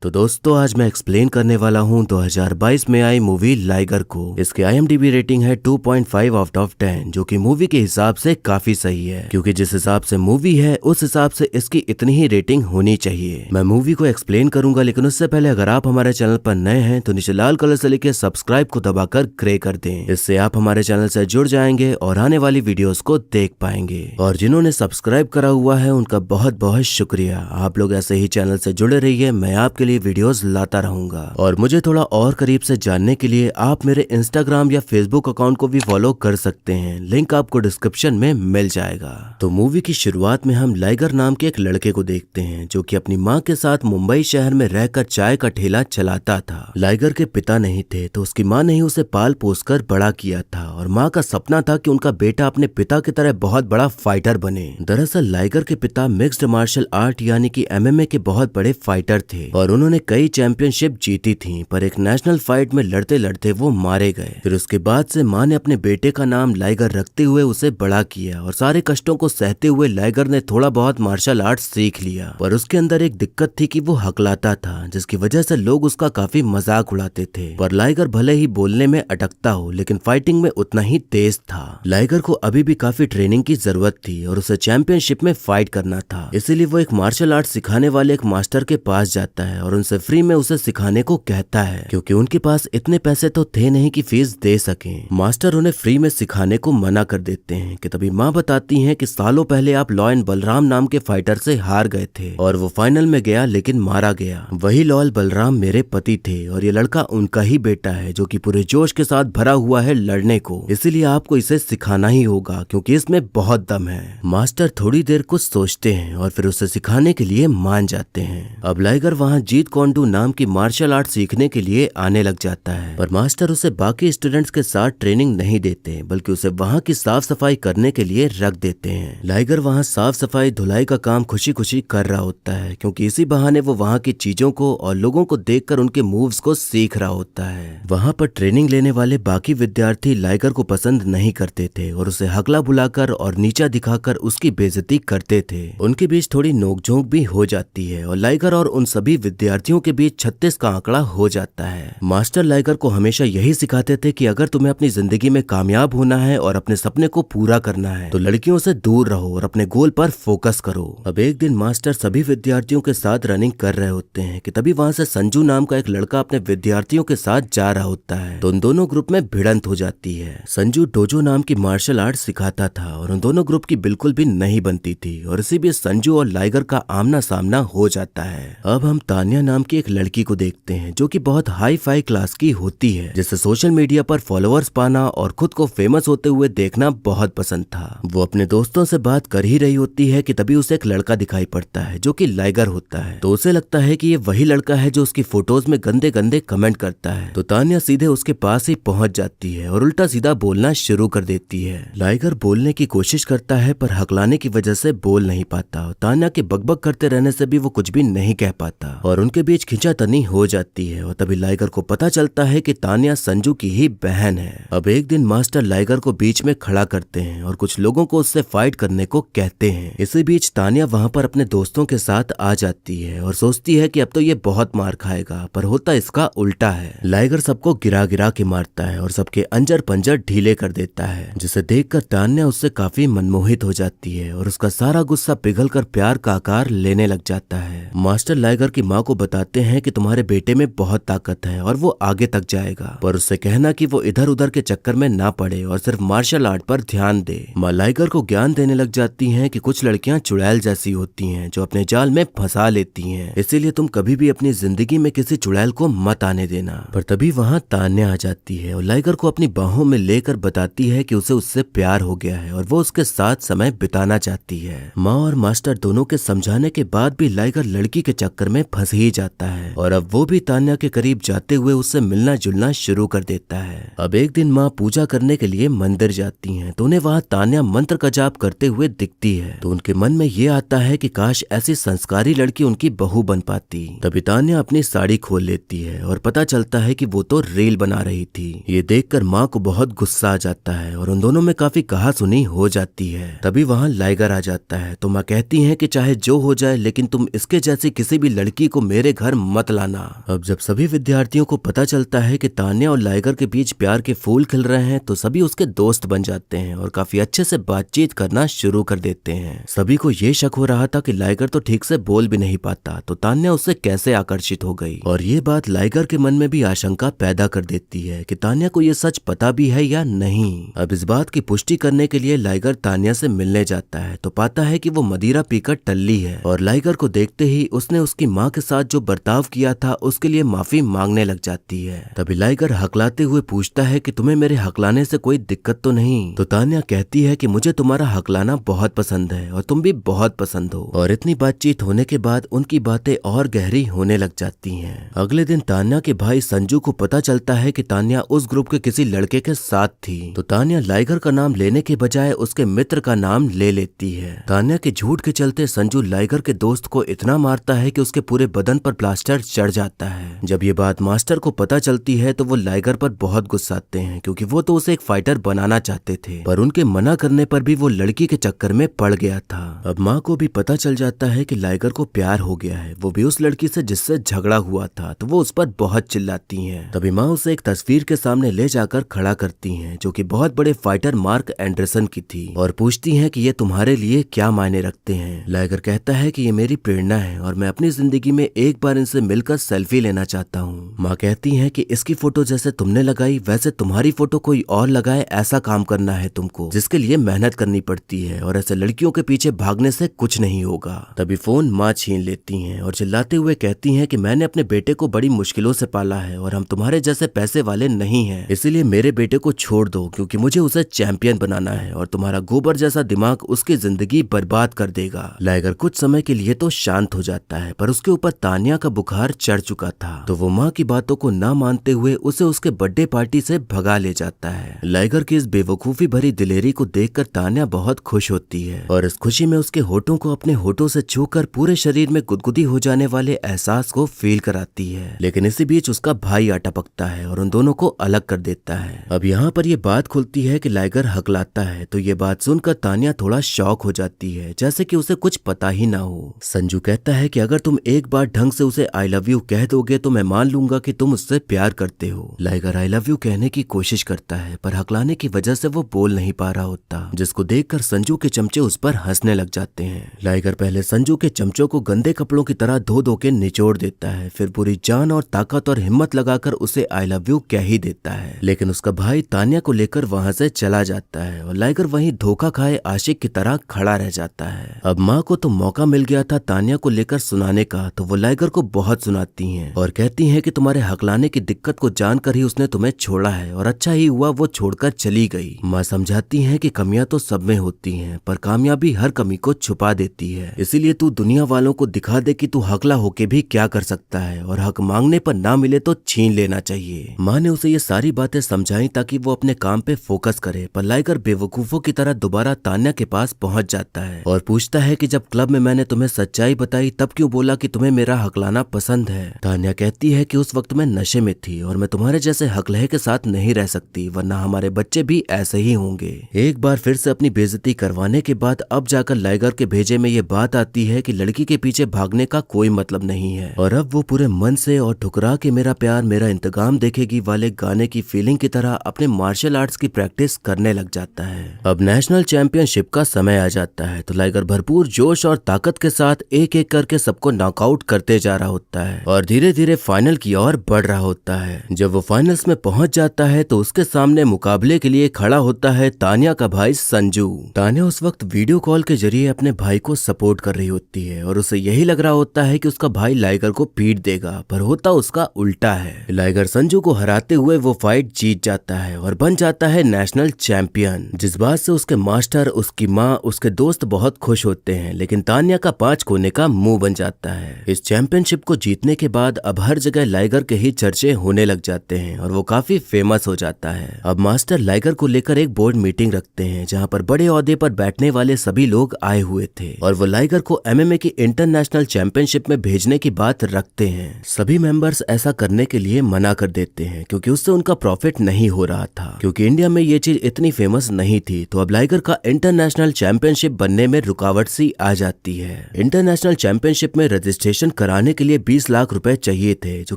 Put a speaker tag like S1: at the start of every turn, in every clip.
S1: तो दोस्तों आज मैं एक्सप्लेन करने वाला हूँ 2022 में आई मूवी लाइगर को। इसकी IMDb रेटिंग है 2.5 आउट ऑफ 10 जो कि मूवी के हिसाब से काफी सही है, क्योंकि जिस हिसाब से मूवी है उस हिसाब से इसकी इतनी ही रेटिंग होनी चाहिए। मैं मूवी को एक्सप्लेन करूंगा, लेकिन उससे पहले अगर आप हमारे चैनल पर नए हैं तो नीचे लाल कलर से लिखे सब्सक्राइब को दबाकर ग्रे कर दें। इससे आप हमारे चैनल से जुड़ जाएंगे और आने वाली वीडियोस को देख पाएंगे। और जिन्होंने सब्सक्राइब करा हुआ है उनका बहुत बहुत शुक्रिया। आप लोग ऐसे ही चैनल से जुड़े रहिए, मैं आपके लिए वीडियोस लाता रहूंगा। और मुझे थोड़ा और करीब से जानने के लिए आप मेरे इंस्टाग्राम या फेसबुक अकाउंट को भी फॉलो कर सकते हैं, लिंक आपको डिस्क्रिप्शन में मिल जाएगा। तो मूवी की शुरुआत में हम लाइगर नाम के एक लड़के को देखते हैं जो कि अपनी माँ के साथ मुंबई शहर में रहकर चाय का ठेला चलाता था। लाइगर के पिता नहीं थे तो उसकी माँ ने ही उसे पाल पोस कर बड़ा किया था और माँ का सपना था कि उनका बेटा अपने पिता की तरह बहुत बड़ा फाइटर बने। दरअसल लाइगर के पिता मिक्स्ड मार्शल आर्ट यानी कि MMA के बहुत बड़े फाइटर थे और उन्होंने कई चैंपियनशिप जीती थी, पर एक नेशनल फाइट में लड़ते लड़ते वो मारे गए। फिर उसके बाद से माँ ने अपने बेटे का नाम लाइगर रखते हुए उसे बड़ा किया और सारे कष्टों को सहते हुए लाइगर ने थोड़ा बहुत मार्शल आर्ट सीख लिया। पर उसके अंदर एक दिक्कत थी कि वो हकलाता था, जिसकी वजह से लोग उसका काफी मजाक उड़ाते थे। पर लाइगर भले ही बोलने में अटकता हो लेकिन फाइटिंग में उतना ही तेज था। लाइगर को अभी भी काफी ट्रेनिंग की जरूरत थी और उसे चैंपियनशिप में फाइट करना था, इसीलिए वो एक मार्शल आर्ट सिखाने वाले एक मास्टर के पास जाता है और उनसे फ्री में उसे सिखाने को कहता है, क्योंकि उनके पास इतने पैसे तो थे नहीं कि फीस दे सकें। मास्टर उन्हें फ्री में सिखाने को मना कर देते हैं कि तभी माँ बताती हैं कि सालों पहले आप लॉयन बलराम नाम के फाइटर से हार गए थे और वो फाइनल में गया लेकिन मारा गया। वही लॉयल बलराम मेरे पति थे और ये लड़का उनका ही बेटा है जो कि पूरे जोश के साथ भरा हुआ है लड़ने को, इसीलिए आपको इसे सिखाना ही होगा क्योंकि इसमें बहुत दम है। मास्टर थोड़ी देर कुछ सोचते हैं और फिर उसे सिखाने के लिए मान जाते हैं। अब लाइगर वहाँ जीत कोंडू नाम की मार्शल आर्ट सीखने के लिए आने लग जाता है, पर मास्टर उसे बाकी स्टूडेंट्स के साथ ट्रेनिंग नहीं देते बल्कि उसे वहाँ की साफ सफाई करने के लिए रख देते हैं। लाइगर वहाँ साफ सफाई धुलाई का काम खुशी खुशी कर रहा होता है, क्योंकि इसी बहाने वो वहाँ की चीजों को और लोगों को देखकर उनके मूव्स को सीख रहा होता है। वहाँ पर ट्रेनिंग लेने वाले बाकी विद्यार्थी लाइगर को पसंद नहीं करते थे और उसे हकला बुलाकर और नीचा दिखाकर उसकी बेइज्जती करते थे। उनके बीच थोड़ी नोकझोंक भी हो जाती है और लाइगर और उन सभी विद्यार्थियों के बीच 36 का आंकड़ा हो जाता है। मास्टर लाइगर को हमेशा यही सिखाते थे कि अगर तुम्हें अपनी जिंदगी में कामयाब होना है और अपने सपने को पूरा करना है तो लड़कियों से दूर रहो और अपने गोल पर फोकस करो। अब एक दिन मास्टर सभी विद्यार्थियों के साथ रनिंग कर रहे होते हैं कि तभी वहाँ से संजू नाम का एक लड़का अपने विद्यार्थियों के साथ जा रहा होता है, तो उन दोनों ग्रुप में भिड़ंत हो जाती है। संजू डोजो नाम की मार्शल आर्ट सिखाता था और उन दोनों ग्रुप की बिल्कुल भी नहीं बनती थी और इसी बीच संजू और लाइगर का आमना सामना हो जाता है। अब हम तान्या नाम की एक लड़की को देखते हैं जो कि बहुत हाई फाई क्लास की होती है, जिसे सोशल मीडिया पर फॉलोअर्स पाना और खुद को फेमस होते हुए देखना बहुत पसंद था। वो अपने दोस्तों से बात कर ही रही होती है कि तभी उसे एक लड़का दिखाई पड़ता है जो कि लाइगर होता है, तो उसे लगता है कि ये वही लड़का है जो उसकी फोटोज में गंदे गंदे कमेंट करता है। तो तान्या सीधे उसके पास ही पहुंच जाती है और उल्टा सीधा बोलना शुरू कर देती है। लाइगर बोलने की कोशिश करता है पर हकलाने की वजह से बोल नहीं पाता। तान्या के बकबक करते रहने से भी वो कुछ भी नहीं कह पाता और उनके बीच खींचातानी हो जाती है और तभी लाइगर को पता चलता है कि तान्या संजू की ही बहन है। अब एक दिन मास्टर लाइगर को बीच में खड़ा करते हैं और कुछ लोगों को उससे फाइट करने को कहते हैं। इसी बीच तान्या वहाँ पर अपने दोस्तों के साथ आ जाती है और सोचती है कि अब तो ये बहुत मार खाएगा, पर होता इसका उल्टा है। लाइगर सबको गिरा गिरा के मारता है और सबके अंजर पंजर ढीले कर देता है, जिसे देखकर तान्या उससे काफी मनमोहित हो जाती है और उसका सारा गुस्सा पिघलकर प्यार का आकार लेने लग जाता है। मास्टर लाइगर की माँ को बताते हैं कि तुम्हारे बेटे में बहुत ताकत है और वो आगे तक जाएगा, पर उससे कहना कि वो इधर उधर के चक्कर में ना पड़े और सिर्फ मार्शल आर्ट पर ध्यान दे। माँ लाइगर को ज्ञान देने लग जाती हैं कि कुछ लड़कियां चुड़ैल जैसी होती हैं जो अपने जाल में फंसा लेती हैं, इसीलिए तुम कभी भी अपनी जिंदगी में किसी चुड़ैल को मत आने देना। पर तभी वहाँ तान्या आ जाती है और लाइगर को अपनी बाहों में लेकर बताती है कि उसे उससे प्यार हो गया है और वो उसके साथ समय बिताना चाहती है। माँ और मास्टर दोनों के समझाने के बाद भी लाइगर लड़की के चक्कर में फंस ही जाता है और अब वो भी तान्या के करीब जाते हुए उससे मिलना जुलना शुरू कर देता है। अब एक दिन माँ पूजा करने के लिए मंदिर जाती हैं, तो उन्हें वहाँ तान्या मंत्र का जाप करते हुए दिखती है, तो उनके मन में ये आता है कि काश ऐसी संस्कारी लड़की उनकी बहू बन पाती। तभी तान्या अपनी साड़ी खोल लेती है और पता चलता है कि वो तो रील बना रही थी। ये देखकर माँ को बहुत गुस्सा आ जाता है और उन दोनों में काफी कहासुनी हो जाती है। तभी वहाँ लाइगर आ जाता है, तो माँ कहती है कि चाहे जो हो जाए लेकिन तुम इसके जैसी किसी भी लड़की को मेरे घर मत लाना। अब जब सभी विद्यार्थियों को पता चलता है कि तान्या और लाइगर के बीच प्यार के फूल खिल रहे हैं तो सभी उसके दोस्त बन जाते हैं और काफी अच्छे से बातचीत करना शुरू कर देते हैं। सभी को ये शक हो रहा था कि लाइगर तो ठीक से बोल भी नहीं पाता, तो तान्या उससे कैसे आकर्षित हो गई। और ये बात लाइगर के मन में भी आशंका पैदा कर देती है कि तान्या को ये सच पता भी है या नहीं। अब इस बात की पुष्टि करने के लिए लाइगर तान्या से मिलने जाता है तो पाता है कि वो मदिरा पीकर टल्ली है और लाइगर को देखते ही उसने उसकी माँ के साथ जो बर्ताव किया था उसके लिए माफी मांगने लग जाती है। तभी लाइगर हकलाते हुए पूछता है कि तुम्हें मेरे हकलाने से कोई दिक्कत तो नहीं। तो तान्या कहती है कि मुझे तुम्हारा हकलाना बहुत पसंद है और तुम भी बहुत पसंद हो। और इतनी बातचीत होने के बाद उनकी बातें और गहरी होने लग जाती हैं। अगले दिन तान्या के भाई संजू को पता चलता है कि तान्या उस ग्रुप के किसी लड़के के साथ थी, तो तान्या लाइगर का नाम लेने के बजाय उसके मित्र का नाम ले लेती है। तान्या के झूठ के चलते संजू लाइगर के दोस्त को इतना मारता है कि उसके पूरे बदन पर प्लास्टर चढ़ जाता है। जब ये बात मास्टर को पता चलती है तो वो लाइगर पर बहुत गुस्साते हैं क्योंकि वो तो उसे एक फाइटर बनाना चाहते थे, पर उनके मना करने पर भी वो लड़की के चक्कर में पड़ गया था। अब माँ को भी पता चल जाता है कि लाइगर को प्यार हो गया है, वो भी उस लड़की से जिससे झगड़ा हुआ था, तो वो उस पर बहुत चिल्लाती हैं। तभी माँ उसे एक तस्वीर के सामने ले जाकर खड़ा करती हैं जो कि बहुत बड़े फाइटर मार्क एंडरसन की थी और पूछती हैं कि ये तुम्हारे लिए क्या मायने रखते हैं। लाइगर कहता है कि ये मेरी प्रेरणा है और मैं अपनी जिंदगी में एक बार इनसे मिलकर सेल्फी लेना चाहता हूँ। माँ कहती हैं कि इसकी फोटो जैसे तुमने लगाई वैसे तुम्हारी फोटो कोई और लगाए, ऐसा काम करना है तुमको, जिसके लिए मेहनत करनी पड़ती है और ऐसे लड़कियों के पीछे भागने से कुछ नहीं होगा। तभी फोन माँ छीन लेती हैं और चिल्लाते हुए कहती हैं कि मैंने अपने बेटे को बड़ी मुश्किलों से पाला है और हम तुम्हारे जैसे पैसे वाले नहीं हैं, इसीलिए मेरे बेटे को छोड़ दो क्योंकि मुझे उसे चैंपियन बनाना है और तुम्हारा गोबर जैसा दिमाग उसकी जिंदगी बर्बाद कर देगा। लाइगर कुछ समय के लिए तो शांत हो जाता है पर उसके ऊपर तान्या का बुखार चढ़ चुका था, तो वो माँ की बातों को ना मानते हुए उसे उसके बर्थडे पार्टी से भगा ले जाता है। लाइगर की इस बेवकूफी भरी दिलेरी को देखकर तान्या बहुत खुश होती है और इस खुशी में उसके होठों को अपने होठों से छूकर पूरे शरीर में गुदगुदी हो जाने वाले एहसास को फील कराती है। लेकिन इसी बीच उसका भाई आ टपकता है और उन दोनों को अलग कर देता है। अब यहाँ पर ये बात खुलती है कि लाइगर हकलाता है, तो ये बात सुनकर तान्या थोड़ा शॉक हो जाती है, जैसे कि उसे कुछ पता ही ना हो। संजू कहता है कि अगर तुम एक बार ढंग से उसे आई लव यू कह दोगे तो मैं मान लूंगा कि तुम उससे प्यार करते हो। लाइगर आई लव यू कहने की कोशिश करता है पर हकलाने की वजह से वो बोल नहीं पा रहा होता, जिसको देखकर संजू के चमचे उस पर हंसने लग जाते हैं। लाइगर पहले संजू के चमचों को गंदे कपड़ों की तरह धो धो के निचोड़ देता है, फिर पूरी जान और ताकत और हिम्मत लगाकर उसे आई लव यू कह ही देता है। लेकिन उसका भाई तान्या को लेकर वहां से चला जाता है और लाइगर वहीं धोखा खाए आशिक की तरह खड़ा रह जाता है। अब माँ को तो मौका मिल गया था तान्या को लेकर सुनाने का, तो वो लाइगर को बहुत सुनाती हैं और कहती हैं कि तुम्हारे हकलाने की दिक्कत को जानकर ही उसने तुम्हें छोड़ा है और अच्छा ही हुआ वो छोड़कर चली गई। माँ समझाती हैं कि कमियां तो सब में होती हैं पर कामयाबी हर कमी को छुपा देती है, इसीलिए तू दुनिया वालों को दिखा दे कि तू हकला होके भी क्या कर सकता है और हक मांगने पर ना मिले तो छीन लेना चाहिए। माँ ने उसे ये सारी बातें समझाई ताकि वो अपने काम पे फोकस करे, पर लाइगर बेवकूफों की तरह दोबारा तान्या के पास पहुंच जाता है और पूछता है कि जब क्लब में मैंने तुम्हें सच्चाई बताई तब क्यों बोला कि तुम्हें मेरा हकलाना पसंद है। तान्या कहती है कि उस वक्त मैं नशे में थी और मैं तुम्हारे जैसे हकलहे के साथ नहीं रह सकती, वरना हमारे बच्चे भी ऐसे ही होंगे। एक बार फिर से अपनी बेइज्जती करवाने के बाद अब जाकर लाइगर के भेजे में ये बात आती है कि लड़की के पीछे भागने का कोई मतलब नहीं है और अब वो पूरे मन से और ठुकरा के मेरा प्यार मेरा इंतकाम देखेगी वाले गाने की फीलिंग की तरह अपने मार्शल आर्ट्स की प्रैक्टिस करने लग जाता है। अब नेशनल चैंपियनशिप का समय आ जाता है, तो लाइगर भरपूर जोश और ताकत के साथ एक एक करके सबको नॉकआउट करते जा रहा होता है और धीरे धीरे फाइनल की ओर बढ़ रहा होता है। जब वो फाइनल्स में पहुंच जाता है तो उसके सामने मुकाबले के लिए खड़ा होता है तान्या का भाई संजू। तान्या उस वक्त वीडियो कॉल के जरिए अपने भाई को सपोर्ट कर रही होती है और उसे यही लग रहा होता है कि उसका भाई लाइगर को पीट देगा, पर होता उसका उल्टा है। लाइगर संजू को हराते हुए वो फाइट जीत जाता है और बन जाता है नेशनल चैंपियन, जिस बात से उसके मास्टर, उसकी माँ, उसके दोस्त बहुत खुश होते हैं। लेकिन तान्या का 5 कोने का मुंह बन जाता है। इस चैंपियनशिप को जीतने के बाद अब हर जगह लाइगर के ही चर्चे होने लग जाते हैं और वो काफी फेमस हो जाता है। अब मास्टर लाइगर को लेकर एक बोर्ड मीटिंग रखते हैं जहाँ पर बड़े ओहदे पर बैठने वाले सभी लोग आए हुए थे और वो लाइगर को MMA की इंटरनेशनल चैंपियनशिप में भेजने की बात रखते हैं। सभी मेंबर्स ऐसा करने के लिए मना कर देते हैं क्योंकि उससे उनका प्रॉफिट नहीं हो रहा था, क्योंकि इंडिया में ये चीज इतनी फेमस नहीं थी। तो अब लाइगर का इंटरनेशनल चैंपियनशिप बनने में रुकावट सी आ जाती है। इंटरनेशनल चैंपियनशिप में रजिस्ट्रेशन कराने के लिए 20 लाख रुपए चाहिए थे, जो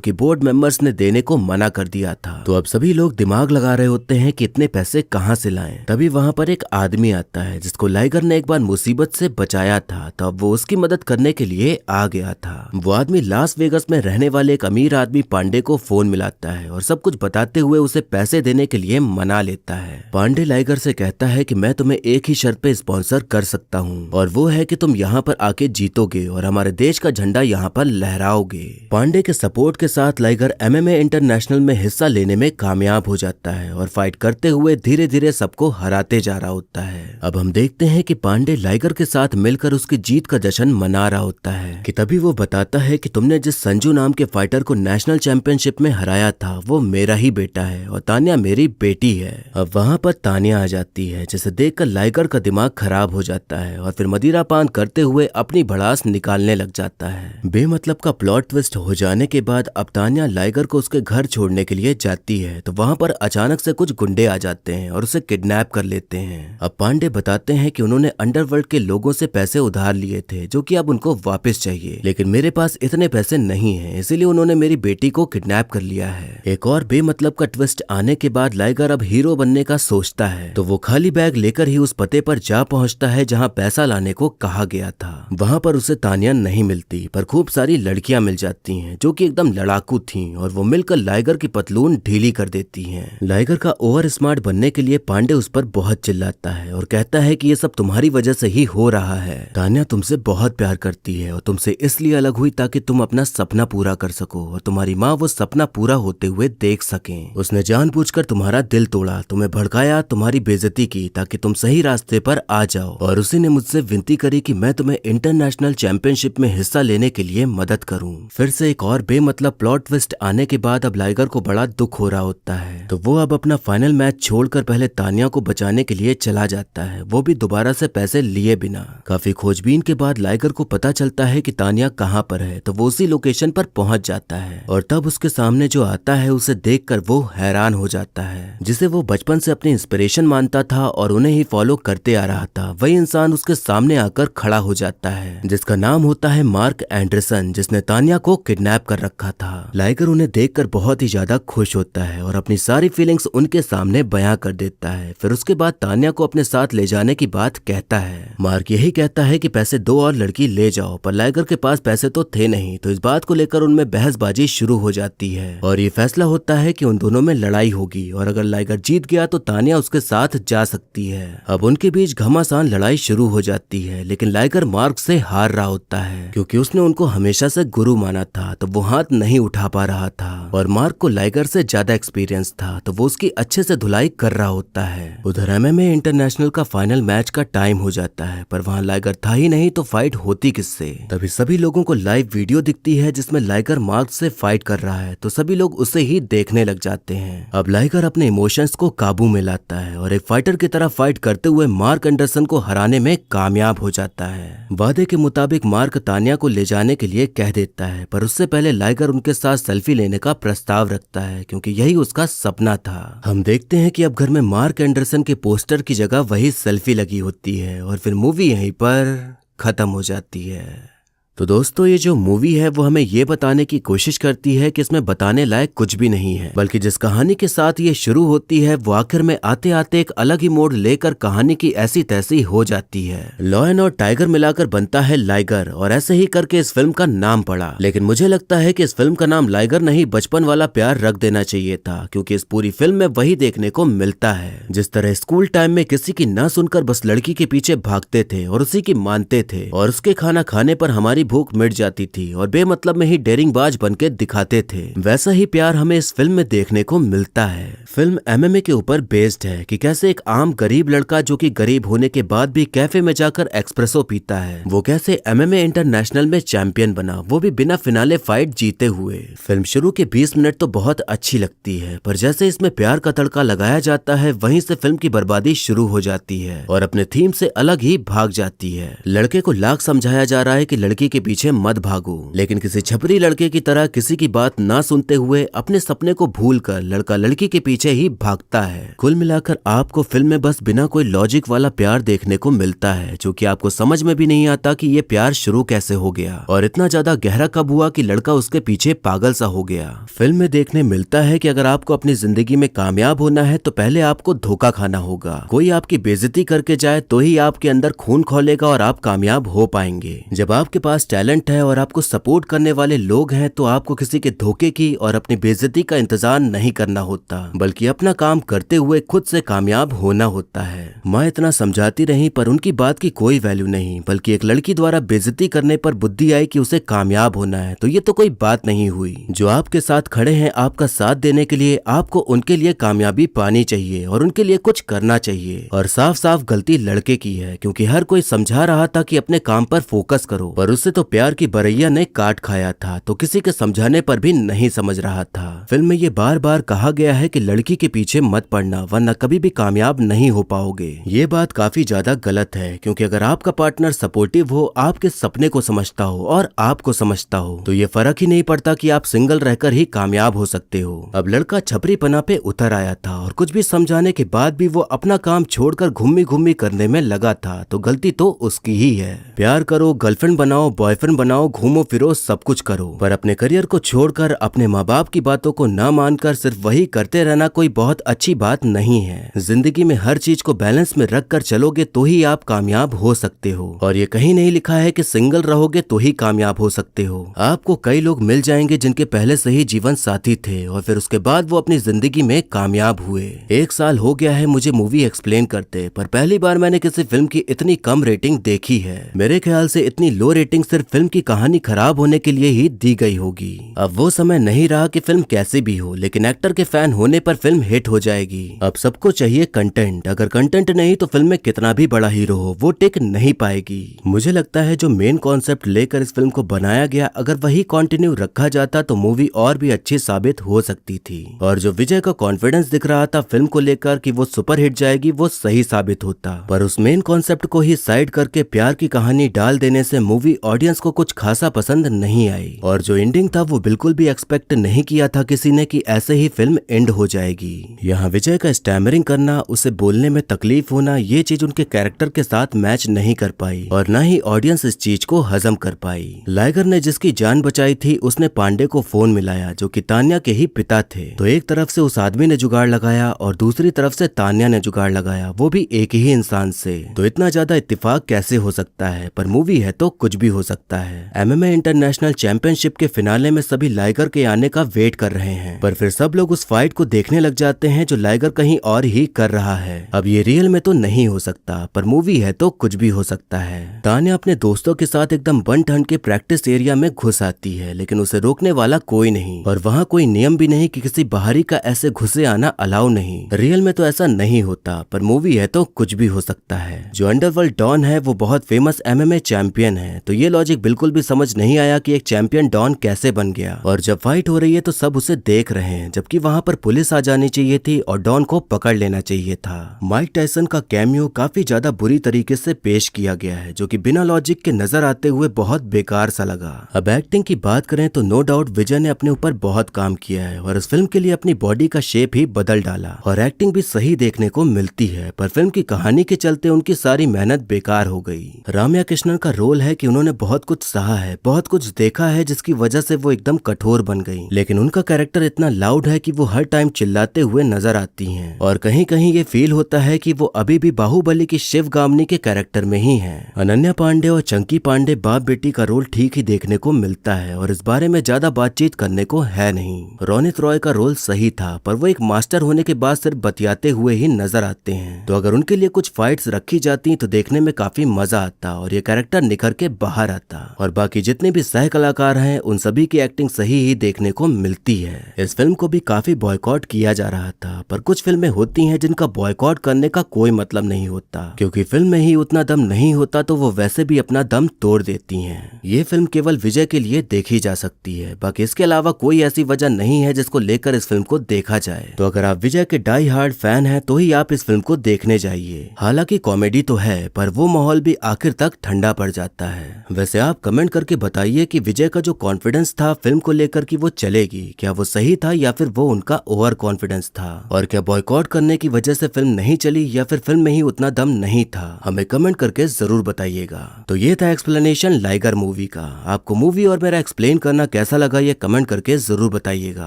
S1: कि बोर्ड मेंबर्स ने देने को मना कर दिया था। तो अब सभी लोग दिमाग लगा रहे होते हैं कि इतने पैसे कहाँ से लाएं। तभी वहाँ पर एक आदमी आता है जिसको लाइगर ने एक बार मुसीबत से बचाया था, तब वो उसकी मदद करने के लिए आ गया था। वो आदमी लास वेगस में रहने वाले एक अमीर आदमी पांडे को फोन मिलाता है और सब कुछ बताते हुए उसे पैसे देने के लिए मना लेता है। पांडे लाइगर से कहता है कि मैं तुम्हें एक ही शर्त पे स्पॉन्सर कर सकता हूँ, और वो है कि तुम यहाँ पर आके जीतोगे और हमारे देश का झंडा यहाँ पर लहराओगे। पांडे के सपोर्ट के साथ लाइगर MMA इंटरनेशनल में हिस्सा लेने में कामयाब हो जाता है और फाइट करते हुए धीरे धीरे सबको हराते जा रहा होता है। अब हम देखते हैं कि पांडे लाइगर के साथ मिलकर उसकी जीत का जश्न मना रहा होता है कि तभी वो बताता है कि तुमने जिस संजू नाम के फाइटर को नेशनल चैंपियनशिप में हराया था वो मेरा ही बेटा है और तान्या मेरी बेटी है। अब वहाँ पर तान्या आ जाती है, जिसे देखकर लाइगर का दिमाग खराब हो जाता है और फिर मदिरा पान करते हुए अपनी भड़ास निकालने लग जाता है। बेमतलब का प्लॉट ट्विस्ट हो जाने के बाद अब तान्या लाइगर को उसके घर छोड़ने के लिए जाती है, तो वहाँ पर अचानक से कुछ गुंडे आ जाते हैं और उसे किडनैप कर लेते हैं। अब पांडे बताते हैं कि उन्होंने अंडरवर्ल्ड के लोगों से पैसे उधार लिए थे, जो कि अब उनको वापस चाहिए, लेकिन मेरे पास इतने पैसे नहीं हैं, इसीलिए उन्होंने मेरी बेटी को किडनैप कर लिया है। एक और बेमतलब का ट्विस्ट आने के बाद लाइगर अब हीरो बनने का सोचता है, तो वो खाली बैग लेकर ही उस पते पर जा पहुंचता है जहां पैसा लाने को कहा गया था। वहां पर उसे तान्या नहीं मिलती, पर खूब सारी लड़कियां मिल जाती हैं जो कि एकदम लड़ाकू थीं, और वो मिलकर लाइगर की पतलून ढीली कर देती हैं। लाइगर का ओवर स्मार्ट बनने के लिए पांडे उस पर बहुत चिल्लाता है और कहता है कि ये सब तुम्हारी वजह से ही हो रहा है। तान्या तुमसे बहुत प्यार करती है और तुमसे इसलिए अलग हुई ताकि तुम अपना सपना पूरा कर सको और तुम्हारी माँ वो सपना पूरा होते हुए देख सकें। उसने जानबूझकर तुम्हारा दिल तोड़ा, तुम्हें भड़काया, तुम्हारी बेइज्जती की ताकि तुम सही रास्ते पर आ जाओ, और उसी ने मुझसे विनती करी कि मैं तुम्हें इंटरनेशनल चैंपियनशिप में हिस्सा लेने के लिए मदद करूं। फिर से एक और बेमतलब प्लॉट ट्विस्ट आने के बाद अब लाइगर को बड़ा दुख हो रहा होता है, तो वो अब अपना फाइनल मैच छोड़कर पहले तान्या को बचाने के लिए चला जाता है, वो भी दोबारा से पैसे लिए बिना। काफी खोजबीन के बाद लाइगर को पता चलता है कि तान्या कहाँ पर है, तो वो उसी लोकेशन पर पहुंच जाता है, और तब उसके सामने जो आता है उसे देखकर वो हैरान हो जाता है। जिसे वो बचपन से अपनी इंस्पिरेशन मानता था और उन्हें ही फॉलो करते आ रहा था, वही इंसान उसके सामने आकर खड़ा हो जाता है, जिसका नाम होता है मार्क एंडरसन, जिसने तान्या को किडनैप कर रखा था। लाइगर उन्हें देखकर बहुत ही ज्यादा खुश होता है और अपनी सारी फीलिंग्स उनके सामने बयां कर देता है। फिर उसके बाद तान्या को अपने साथ ले जाने की बात कहता है। मार्क यही कहता है कि पैसे दो और लड़की ले जाओ, पर लाइगर के पास पैसे तो थे नहीं, तो इस बात को लेकर उनमें बहसबाजी शुरू हो जाती है और ये फैसला होता है कि उन दोनों में लड़ाई होगी, और अगर लाइगर जीत गया तो तान्या उसके साथ जा सकती है। अब उनके बीच घमासान लड़ाई शुरू हो जाती है, लेकिन लाइगर मार्क से हार रहा होता है क्योंकि उसने उनको हमेशा से गुरु माना था, तो वो हाथ नहीं उठा पा रहा था, और मार्क को लाइगर से ज्यादा एक्सपीरियंस था, तो वो उसकी अच्छे से धुलाई कर रहा होता है। उधर MMA इंटरनेशनल का फाइनल मैच का टाइम हो जाता है, पर वहाँ लाइगर था ही नहीं, तो फाइट होती किससे। तभी सभी लोगों को लाइव वीडियो दिखती है जिसमें लाइगर मार्क से फाइट कर रहा है, तो सभी लोग उसे ही देखने लग जाते हैं। अब लाइगर अपने इमोशंस को काबू में लाता है और एक फाइटर की तरह फाइट करते हुए मार्क एंडरसन को हराने में कामयाब हो जाता है। वादे के मुताबिक मार्क तान्या को ले जाने के लिए कह देता है, पर उससे पहले लाइगर उनके साथ सेल्फी लेने का प्रस्ताव रखता है क्योंकि यही उसका सपना था। हम देखते हैं कि अब घर में मार्क एंडरसन के पोस्टर की जगह वही सेल्फी लगी होती है, और फिर मूवी यहीं पर खत्म हो जाती है। तो दोस्तों, ये जो मूवी है वो हमें ये बताने की कोशिश करती है कि इसमें बताने लायक कुछ भी नहीं है, बल्कि जिस कहानी के साथ ये शुरू होती है वो आखिर में आते आते एक अलग ही मोड़ लेकर कहानी की ऐसी तैसी हो जाती है। लॉयन और टाइगर मिलाकर बनता है लाइगर, और ऐसे ही करके इस फिल्म का नाम पड़ा। लेकिन मुझे लगता है कि इस फिल्म का नाम लाइगर नहीं बचपन वाला प्यार रख देना चाहिए था, क्योंकि इस पूरी फिल्म में वही देखने को मिलता है। जिस तरह स्कूल टाइम में किसी की ना सुनकर बस लड़की के पीछे भागते थे और उसी की मानते थे, और उसके खाना खाने पर हमारी भूख मिट जाती थी और बेमतलब में ही डेरिंगबाज बनके दिखाते थे, वैसा ही प्यार हमें इस फिल्म में देखने को मिलता है। फिल्म MMA के ऊपर बेस्ड है कि कैसे एक आम गरीब लड़का जो कि गरीब होने के बाद भी कैफे में जाकर एक्सप्रेसो पीता है, वो कैसे MMA इंटरनेशनल में चैंपियन बना, वो भी बिना फिनाले फाइट जीते हुए। फिल्म शुरू के 20 मिनट तो बहुत अच्छी लगती है, पर जैसे इसमें प्यार का तड़का लगाया जाता है वहीं से फिल्म की बर्बादी शुरू हो जाती है और अपने थीम से अलग ही भाग जाती है। लड़के को लाख समझाया जा रहा है कि लड़की के पीछे मत भागो। लेकिन किसी छपरी लड़के की तरह किसी की बात ना सुनते हुए अपने सपने को भूलकर लड़का लड़की के पीछे ही भागता है। कुल मिलाकर आपको फिल्म में बस बिना कोई लॉजिक वाला प्यार देखने को मिलता है, जो कि आपको समझ में भी नहीं आता कि ये प्यार शुरू कैसे हो गया और इतना ज्यादा गहरा कब हुआ कि लड़का उसके पीछे पागल सा हो गया। फिल्म में देखने मिलता है कि अगर आपको अपनी जिंदगी में कामयाब होना है तो पहले आपको धोखा खाना होगा। कोई आपकी बेइज्जती करके जाए तो ही आपके अंदर खून खौलेगा और आप कामयाब हो पाएंगे। जब आपके पास टैलेंट है और आपको सपोर्ट करने वाले लोग हैं तो आपको किसी के धोखे की और अपनी बेइज्जती का इंतजार नहीं करना होता, बल्कि अपना काम करते हुए खुद से कामयाब होना होता है। माँ इतना समझाती रही पर उनकी बात की कोई वैल्यू नहीं, बल्कि एक लड़की द्वारा बेइज्जती करने पर बुद्धि आई कि उसे कामयाब होना है तो ये तो कोई बात नहीं हुई। जो आपके साथ खड़े हैं आपका साथ देने के लिए, आपको उनके लिए कामयाबी पानी चाहिए और उनके लिए कुछ करना चाहिए। और साफ साफ गलती लड़के की है, क्योंकि हर कोई समझा रहा था कि अपने काम पर फोकस करो, पर उससे तो प्यार की बरैया ने काट खाया था, तो किसी के समझाने पर भी नहीं समझ रहा था। फिल्म में ये बार बार कहा गया है कि लड़की के पीछे मत पड़ना वरना कभी भी कामयाब नहीं हो पाओगे। ये बात काफी ज्यादा गलत है, क्योंकि अगर आपका पार्टनर सपोर्टिव हो, आपके सपने को समझता हो और आपको समझता हो तो ये फर्क ही नहीं पड़ता कि आप सिंगल रहकर ही कामयाब हो सकते हो। अब लड़का छपरीपना पे उतर आया था और कुछ भी समझाने के बाद भी वो अपना काम छोड़कर घूमी घूमी करने में लगा था, तो गलती तो उसकी ही है। प्यार करो, गर्लफ्रेंड बनाओ, बॉयफ्रेंड बनाओ, घूमो फिरो, सब कुछ करो, पर अपने करियर को छोड़कर अपने माँ बाप की बातों को ना मानकर सिर्फ वही करते रहना कोई बहुत अच्छी बात नहीं है। जिंदगी में हर चीज को बैलेंस में रख कर चलोगे तो ही आप कामयाब हो सकते हो, और ये कहीं नहीं लिखा है कि सिंगल रहोगे तो ही कामयाब हो सकते हो। आपको कई लोग मिल जाएंगे जिनके पहले से ही जीवन साथी थे और फिर उसके बाद वो अपनी जिंदगी में कामयाब हुए। 1 साल हो गया है मुझे मूवी एक्सप्लेन करते, पर पहली बार मैंने किसी फिल्म की इतनी कम रेटिंग देखी है। मेरे ख्याल से इतनी लो रेटिंग सिर्फ फिल्म की कहानी खराब होने के लिए ही दी गई होगी। अब वो समय नहीं रहा कि फिल्म कैसी भी हो, लेकिन एक्टर के फैन होने पर फिल्म हिट हो जाएगी। अब सबको चाहिए कंटेंट, अगर कंटेंट नहीं तो फिल्म में कितना भी बड़ा हीरो हो वो टिक नहीं पाएगी। मुझे लगता है जो मेन कॉन्सेप्ट लेकर इस फिल्म को बनाया गया, अगर वही कंटिन्यू रखा जाता तो मूवी और भी अच्छी साबित हो सकती थी। और जो विजय का कॉन्फिडेंस दिख रहा था फिल्म को लेकर कि वो सुपर हिट जाएगी, वो सही साबित होता। पर उस मेन कॉन्सेप्ट को ही साइड करके प्यार की कहानी डाल देने से मूवी ऑडियंस को कुछ खासा पसंद नहीं आई। और जो एंडिंग था वो बिल्कुल भी एक्सपेक्ट नहीं किया था किसी ने कि ऐसे ही फिल्म एंड हो जाएगी। यहाँ विजय का स्टैमरिंग करना, उसे बोलने में तकलीफ होना, ये चीज उनके कैरेक्टर के साथ मैच नहीं कर पाई और न ही ऑडियंस इस चीज को हजम कर पाई। लाइगर ने जिसकी जान बचाई थी उसने पांडे को फोन मिलाया, जो कि तान्या के ही पिता थे। तो एक तरफ से उस आदमी ने जुगाड़ लगाया और दूसरी तरफ से तान्या ने जुगाड़ लगाया, वो भी एक ही इंसान से। तो इतना ज्यादा इत्तेफाक कैसे हो सकता है? पर मूवी है तो कुछ भी हो सकता है। MMA इंटरनेशनल चैंपियनशिप के फिनाले में सभी लाइगर के आने का वेट कर रहे हैं, पर फिर सब लोग उस फाइट को देखने लग जाते हैं जो लाइगर कहीं और ही कर रहा है। अब ये रियल में तो नहीं हो सकता, पर मूवी है तो कुछ भी हो सकता है। तान्या अपने दोस्तों के साथ एकदम बन ठन के प्रैक्टिस एरिया में घुस आती है, लेकिन उसे रोकने वाला कोई नहीं और वहाँ कोई नियम भी नहीं कि किसी बाहरी का ऐसे घुसे आना अलाउ नहीं। रियल में तो ऐसा नहीं होता, पर मूवी है तो कुछ भी हो सकता है। जो अंडरवर्ल्ड डॉन है वो बहुत फेमस MMA चैंपियन है, तो ये लॉजिक बिल्कुल भी समझ नहीं आया कि एक चैंपियन डॉन कैसे बन गया। और जब फाइट हो रही है तो सब उसे देख रहे हैं, जबकि वहाँ पर पुलिस आ जानी चाहिए थी और डॉन को पकड़ लेना चाहिए था। माइक टायसन का कैमियो काफी ज्यादा बुरी तरीके से पेश किया गया है, जो कि बिना लॉजिक के नजर आते हुए बहुत बेकार सा लगा। अब एक्टिंग की बात करें तो नो डाउट विजय ने अपने ऊपर बहुत काम किया है और इस फिल्म के लिए अपनी बॉडी का शेप ही बदल डाला और एक्टिंग भी सही देखने को मिलती है, पर फिल्म की कहानी के चलते उनकी सारी मेहनत बेकार हो गई। राम्या कृष्णन का रोल है कि उन्होंने बहुत कुछ सहा है, बहुत कुछ देखा है, जिसकी वजह से वो एकदम कठोर बन गई, लेकिन उनका कैरेक्टर इतना लाउड है कि वो हर टाइम चिल्लाते हुए नजर आती हैं और कहीं कहीं ये फील होता है कि वो अभी भी बाहुबली की शिवगामिनी के कैरेक्टर में ही हैं। अनन्या पांडे और चंकी पांडे बाप बेटी का रोल ठीक ही देखने को मिलता है और इस बारे में ज्यादा बातचीत करने को है नहीं। रोनित रॉय का रोल सही था, पर वो एक मास्टर होने के बाद सिर्फ बतियाते हुए ही नजर आते हैं, तो अगर उनके लिए कुछ फाइट्स रखी जाती तो देखने में काफी मजा आता और ये कैरेक्टर निखर के बाहर आता। और बाकी जितने भी सह कलाकार हैं उन सभी की एक्टिंग सही ही देखने को मिलती है। इस फिल्म को भी काफी बॉयकॉट किया जा रहा था, पर कुछ फिल्में होती हैं जिनका बॉयकॉट करने का कोई मतलब नहीं होता, क्योंकि फिल्म में ही उतना दम नहीं होता तो वो वैसे भी अपना दम तोड़ देती हैं। ये फिल्म केवल विजय के लिए देखी जा सकती है, बाकी इसके अलावा कोई ऐसी वजह नहीं है जिसको लेकर इस फिल्म को देखा जाए। तो अगर आप विजय के डाई हार्ड फैन हैं तो ही आप इस फिल्म को देखने जाइए। हालांकि कॉमेडी तो है, पर वो माहौल भी आखिर तक ठंडा पड़ जाता है। वैसे आप कमेंट करके बताइए कि विजय का जो कॉन्फिडेंस था फिल्म को लेकर कि वो चलेगी, क्या वो सही था या फिर वो उनका ओवर कॉन्फिडेंस था, और क्या बॉयकॉट करने की वजह से फिल्म नहीं चली या फिर फिल्म में ही उतना दम नहीं था। हमें कमेंट करके जरूर बताइएगा। तो ये था एक्सप्लेनेशन लाइगर मूवी का। आपको मूवी और मेरा एक्सप्लेन करना कैसा लगा ये कमेंट करके जरूर बताइएगा।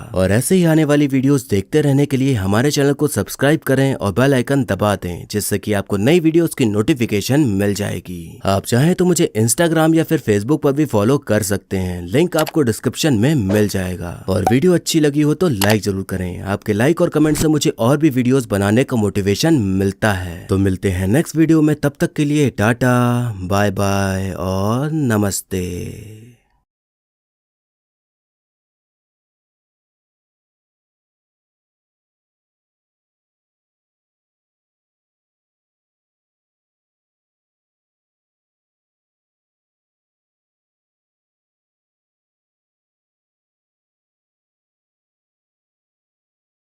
S1: और ऐसे ही आने वाली वीडियोस देखते रहने के लिए हमारे चैनल को सब्सक्राइब करें और बेल आइकन दबा दें, जिससे कि आपको नई वीडियोस की नोटिफिकेशन मिल जाएगी। आप चाहें तो मुझे इंस्टाग्राम या फिर फेसबुक पर भी फॉलो कर सकते हैं, लिंक आपको डिस्क्रिप्शन में मिल जाएगा। और वीडियो अच्छी लगी हो तो लाइक जरूर करें, आपके लाइक और कमेंट से मुझे और भी वीडियोस बनाने का मोटिवेशन मिलता है। तो मिलते हैं नेक्स्ट वीडियो में, तब तक के लिए टाटा बाय बाय और नमस्ते।